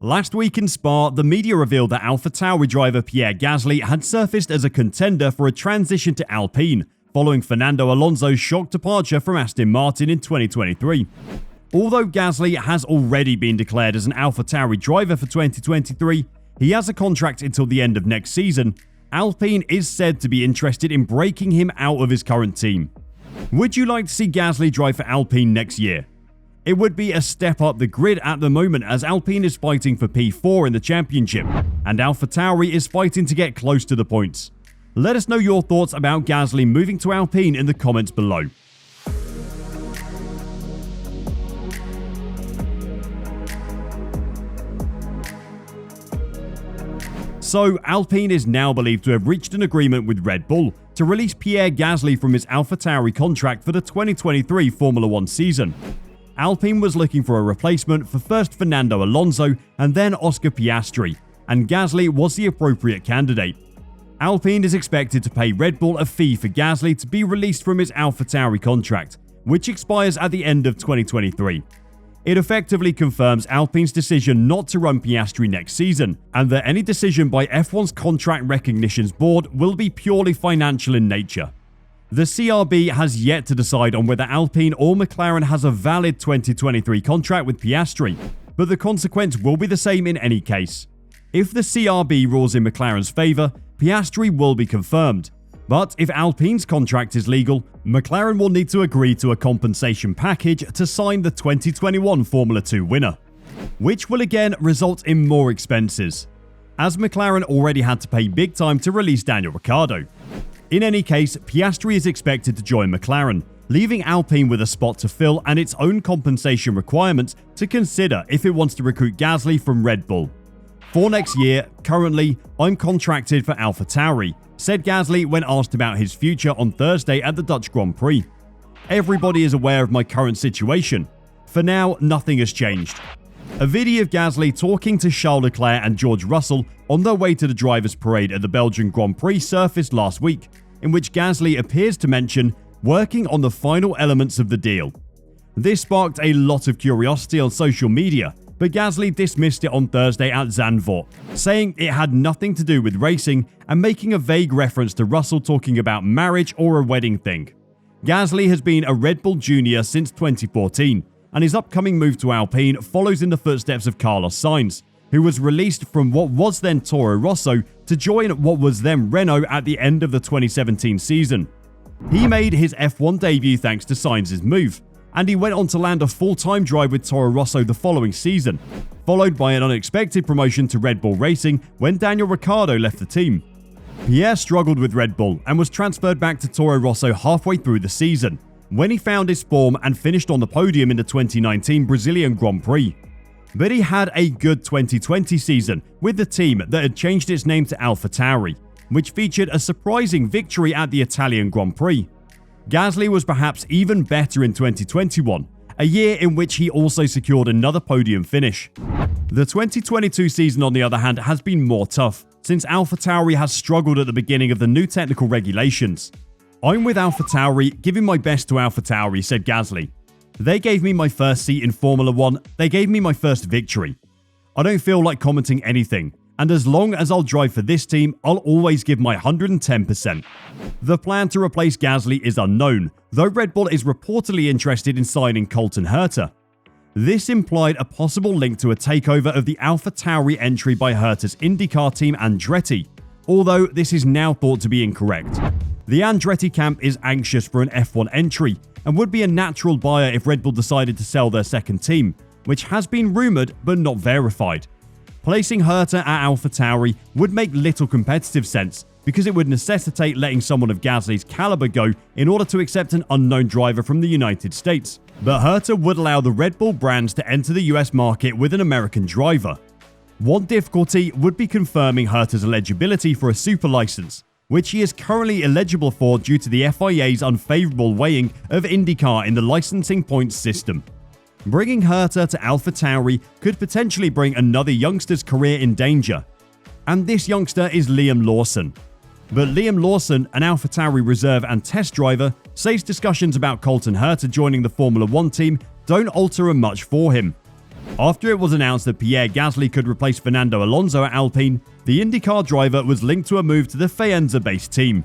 Last week in Spa, the media revealed that AlphaTauri driver Pierre Gasly had surfaced as a contender for a transition to Alpine, following Fernando Alonso's shock departure from Aston Martin in 2023. Although Gasly has already been declared as an AlphaTauri driver for 2023, he has a contract until the end of next season. Alpine is said to be interested in breaking him out of his current team. Would you like to see Gasly drive for Alpine next year? It would be a step up the grid at the moment, as Alpine is fighting for P4 in the championship, and AlphaTauri is fighting to get close to the points. Let us know your thoughts about Gasly moving to Alpine in the comments below. So, Alpine is now believed to have reached an agreement with Red Bull to release Pierre Gasly from his AlphaTauri contract for the 2023 Formula 1 season. Alpine was looking for a replacement for first Fernando Alonso and then Oscar Piastri, and Gasly was the appropriate candidate. Alpine is expected to pay Red Bull a fee for Gasly to be released from his AlphaTauri contract, which expires at the end of 2023. It effectively confirms Alpine's decision not to run Piastri next season, and that any decision by F1's Contract Recognitions Board will be purely financial in nature. The CRB has yet to decide on whether Alpine or McLaren has a valid 2023 contract with Piastri, but the consequence will be the same in any case. If the CRB rules in McLaren's favour, Piastri will be confirmed. But if Alpine's contract is legal, McLaren will need to agree to a compensation package to sign the 2021 Formula 2 winner, which will again result in more expenses, as McLaren already had to pay big time to release Daniel Ricciardo. In any case, Piastri is expected to join McLaren, leaving Alpine with a spot to fill and its own compensation requirements to consider if it wants to recruit Gasly from Red Bull. For next year, currently, I'm contracted for AlphaTauri, said Gasly when asked about his future on Thursday at the Dutch Grand Prix. Everybody is aware of my current situation. For now, nothing has changed. A video of Gasly talking to Charles Leclerc and George Russell on their way to the drivers' parade at the Belgian Grand Prix surfaced last week, in which Gasly appears to mention working on the final elements of the deal. This sparked a lot of curiosity on social media, but Gasly dismissed it on Thursday at Zandvoort, saying it had nothing to do with racing and making a vague reference to Russell talking about marriage or a wedding thing. Gasly has been a Red Bull junior since 2014, and his upcoming move to Alpine follows in the footsteps of Carlos Sainz, who was released from what was then Toro Rosso to join what was then Renault at the end of the 2017 season. He made his F1 debut thanks to Sainz's move, and he went on to land a full-time drive with Toro Rosso the following season, followed by an unexpected promotion to Red Bull Racing when Daniel Ricciardo left the team. Pierre struggled with Red Bull and was transferred back to Toro Rosso halfway through the season, when he found his form and finished on the podium in the 2019 Brazilian Grand Prix. But he had a good 2020 season with the team that had changed its name to AlphaTauri, which featured a surprising victory at the Italian Grand Prix. Gasly was perhaps even better in 2021, a year in which he also secured another podium finish. The 2022 season, on the other hand, has been more tough, since AlphaTauri has struggled at the beginning of the new technical regulations. I'm with AlphaTauri, giving my best to AlphaTauri, said Gasly. They gave me my first seat in Formula 1, they gave me my first victory. I don't feel like commenting anything, and as long as I'll drive for this team, I'll always give my 110%. The plan to replace Gasly is unknown, though Red Bull is reportedly interested in signing Colton Herta. This implied a possible link to a takeover of the AlphaTauri entry by Herta's IndyCar team Andretti, although this is now thought to be incorrect. The Andretti camp is anxious for an F1 entry, and would be a natural buyer if Red Bull decided to sell their second team, which has been rumoured but not verified. Placing Herta at AlphaTauri would make little competitive sense, because it would necessitate letting someone of Gasly's calibre go in order to accept an unknown driver from the United States. But Herta would allow the Red Bull brands to enter the US market with an American driver. One difficulty would be confirming Herta's eligibility for a super license, which he is currently eligible for due to the FIA's unfavourable weighing of IndyCar in the licensing points system. Bringing Herta to AlphaTauri could potentially bring another youngster's career in danger, and this youngster is Liam Lawson. But Liam Lawson, an AlphaTauri reserve and test driver, says discussions about Colton Herta joining the Formula 1 team don't alter much for him. After it was announced that Pierre Gasly could replace Fernando Alonso at Alpine, the IndyCar driver was linked to a move to the Faenza-based team.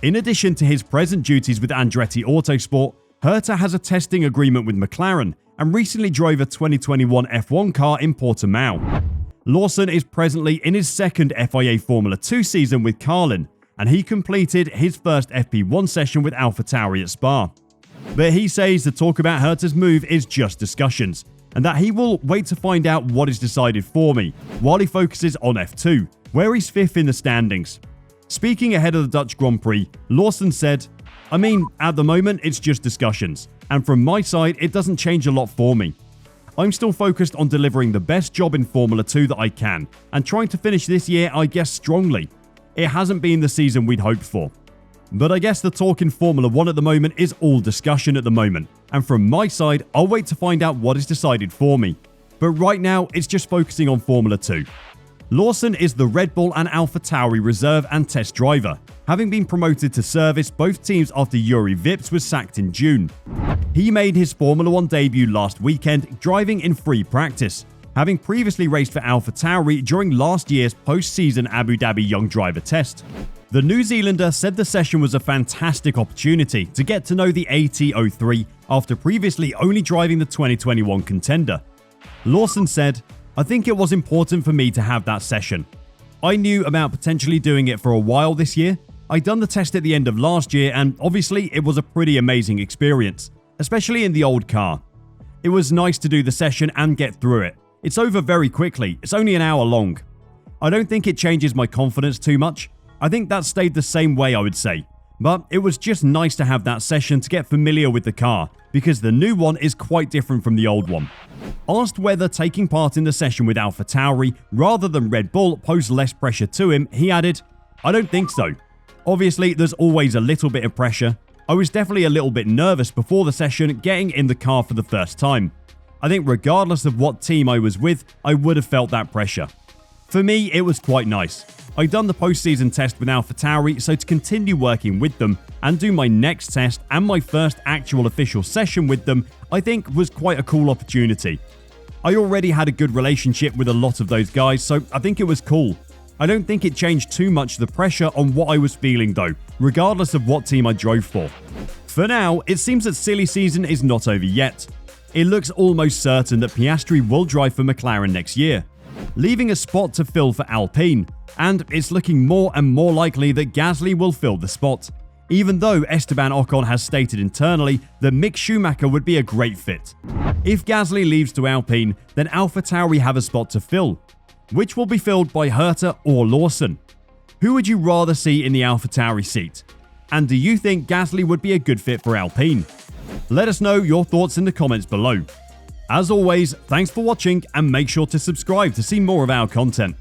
In addition to his present duties with Andretti Autosport, Herta has a testing agreement with McLaren and recently drove a 2021 F1 car in Portimao. Lawson is presently in his second FIA Formula 2 season with Carlin, and he completed his first FP1 session with AlphaTauri at Spa. But he says the talk about Herta's move is just discussions, and that he will wait to find out what is decided for me, while he focuses on F2, where he's 5th in the standings. Speaking ahead of the Dutch Grand Prix, Lawson said, "I mean, at the moment it's just discussions, and from my side it doesn't change a lot for me. I'm still focused on delivering the best job in Formula 2 that I can, and trying to finish this year, I guess, strongly. It hasn't been the season we'd hoped for. But I guess the talk in Formula 1 at the moment is all discussion at the moment, and from my side, I'll wait to find out what is decided for me. But right now, it's just focusing on Formula 2. Lawson is the Red Bull and AlphaTauri reserve and test driver, having been promoted to service both teams after Yuri Vips was sacked in June. He made his Formula 1 debut last weekend, driving in free practice, having previously raced for AlphaTauri during last year's post-season Abu Dhabi Young Driver Test. The New Zealander said the session was a fantastic opportunity to get to know the AT03 after previously only driving the 2021 contender. Lawson said, "I think it was important for me to have that session. I knew about potentially doing it for a while this year. I'd done the test at the end of last year and obviously it was a pretty amazing experience, especially in the old car. It was nice to do the session and get through it. It's over very quickly, it's only an hour long. I don't think it changes my confidence too much. I think that stayed the same way, I would say. But it was just nice to have that session to get familiar with the car, because the new one is quite different from the old one." Asked whether taking part in the session with AlphaTauri rather than Red Bull posed less pressure to him, he added, "I don't think so. Obviously, there's always a little bit of pressure. I was definitely a little bit nervous before the session getting in the car for the first time. I think regardless of what team I was with, I would have felt that pressure. For me, it was quite nice. I'd done the postseason test with AlphaTauri, so to continue working with them and do my next test and my first actual official session with them, I think was quite a cool opportunity. I already had a good relationship with a lot of those guys, so I think it was cool. I don't think it changed too much the pressure on what I was feeling though, regardless of what team I drove for." For now, it seems that silly season is not over yet. It looks almost certain that Piastri will drive for McLaren next year, leaving a spot to fill for Alpine, and it's looking more and more likely that Gasly will fill the spot, even though Esteban Ocon has stated internally that Mick Schumacher would be a great fit. If Gasly leaves to Alpine, then AlphaTauri have a spot to fill, which will be filled by Herta or Lawson. Who would you rather see in the AlphaTauri seat? And do you think Gasly would be a good fit for Alpine? Let us know your thoughts in the comments below. As always, thanks for watching and make sure to subscribe to see more of our content.